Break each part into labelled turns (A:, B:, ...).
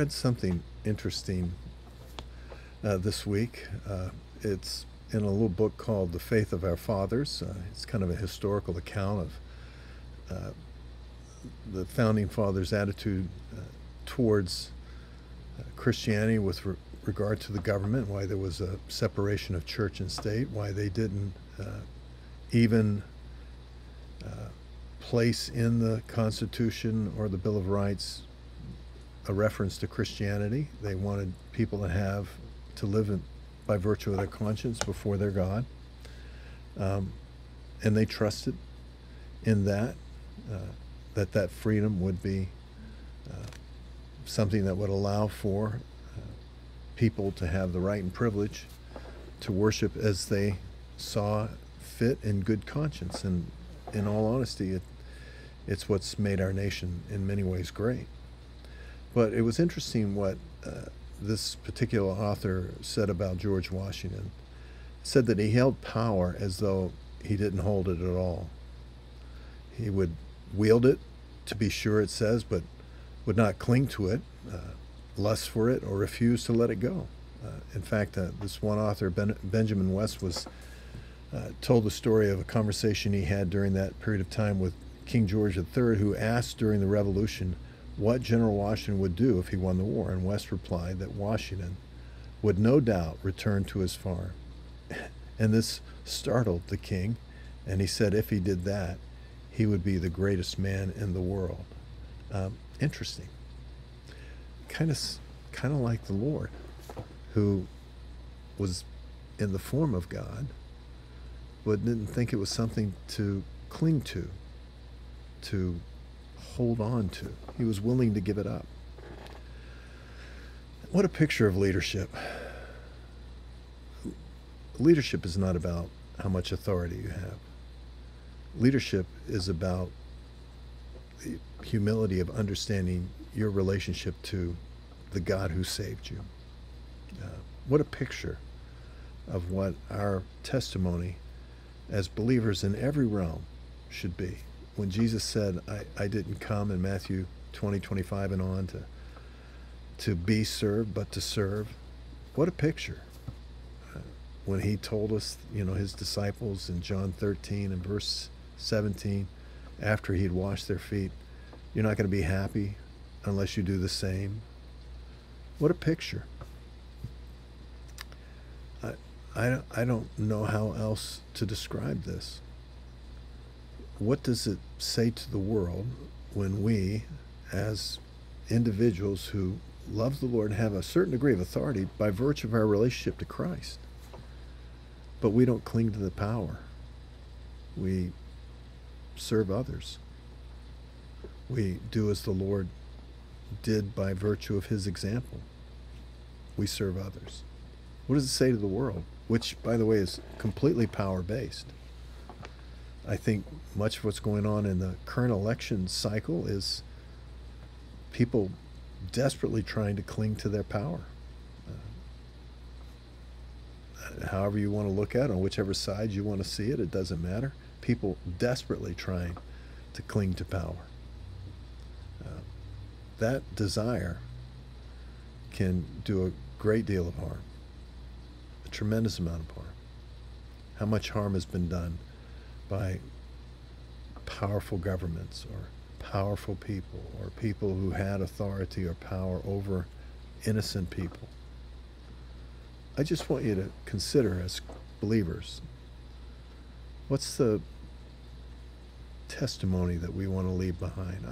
A: read something interesting this week. It's in a little book called The Faith of Our Fathers. It's kind of a historical account of the founding fathers' attitude towards Christianity with regard to the government, why there was a separation of church and state, why they didn't even place in the Constitution or the Bill of Rights a reference to Christianity. They wanted people to live by virtue of their conscience before their God. And they trusted in that freedom would be something that would allow for people to have the right and privilege to worship as they saw fit in good conscience. And in all honesty, it's what's made our nation in many ways great. But it was interesting what this particular author said about George Washington. He said that he held power as though he didn't hold it at all. He would wield it, to be sure, it says, but would not cling to it, lust for it, or refuse to let it go. In fact, this one author, Benjamin West, was told the story of a conversation he had during that period of time with King George III, who asked during the Revolution what General Washington would do if he won the war. And West replied that Washington would no doubt return to his farm. And this startled the king, and he said if he did that, he would be the greatest man in the world. Interesting. Kind of like the Lord, who was in the form of God, but didn't think it was something to cling to hold on to. He was willing to give it up. What a picture of leadership. Leadership is not about how much authority you have. Leadership is about the humility of understanding your relationship to the God who saved you. What a picture of what our testimony as believers in every realm should be. When Jesus said, I didn't come in Matthew 20:25 and on to be served, but to serve. What a picture. When he told us, his disciples in John 13 and verse 17, after he'd washed their feet, you're not going to be happy unless you do the same. What a picture. I don't know how else to describe this. What does it say to the world when we, as individuals who love the Lord, have a certain degree of authority by virtue of our relationship to Christ, but we don't cling to the power? We serve others. We do as the Lord did by virtue of his example. We serve others. What does it say to the world? Which, by the way, is completely power-based. I think much of what's going on in the current election cycle is people desperately trying to cling to their power. However you want to look at it, on whichever side you want to see it, it doesn't matter. People desperately trying to cling to power. That desire can do a great deal of harm, a tremendous amount of harm. How much harm has been done by powerful governments or powerful people or people who had authority or power over innocent people. I just want you to consider, as believers, what's the testimony that we want to leave behind?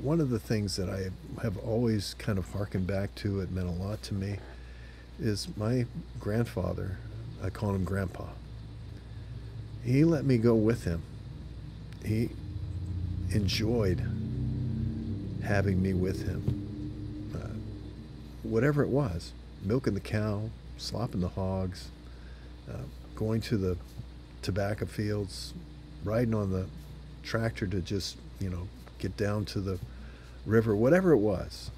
A: One of the things that I have always kind of hearkened back to, it meant a lot to me, is my grandfather. I call him Grandpa. He let me go with him. He enjoyed having me with him. Whatever it was, milking the cow, slopping the hogs, going to the tobacco fields, riding on the tractor to just, get down to the river, whatever it was.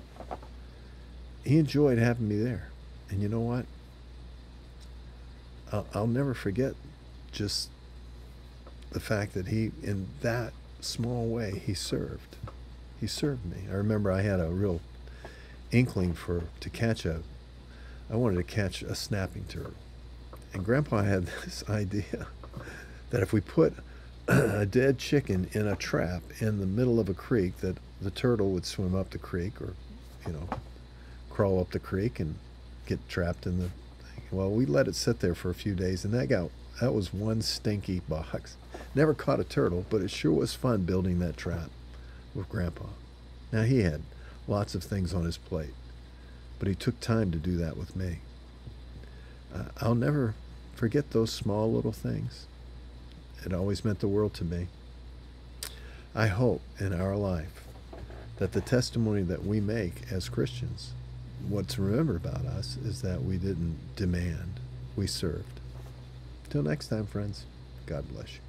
A: He enjoyed having me there. And you know what? I'll never forget just the fact that he, in that small way, he served. He served me. I remember I had a real inkling to catch I wanted to catch a snapping turtle. And Grandpa had this idea that if we put a dead chicken in a trap in the middle of a creek, that the turtle would swim up the creek, or, crawl up the creek and get trapped in the thing. Well, we let it sit there for a few days, and that was one stinky box. Never caught a turtle, but it sure was fun building that trap with Grandpa. Now, he had lots of things on his plate, but he took time to do that with me. I'll never forget those small little things. It always meant the world to me. I hope in our life that the testimony that we make as Christians, what's remembered about us is that we didn't demand, we served. Till next time, friends, God bless you.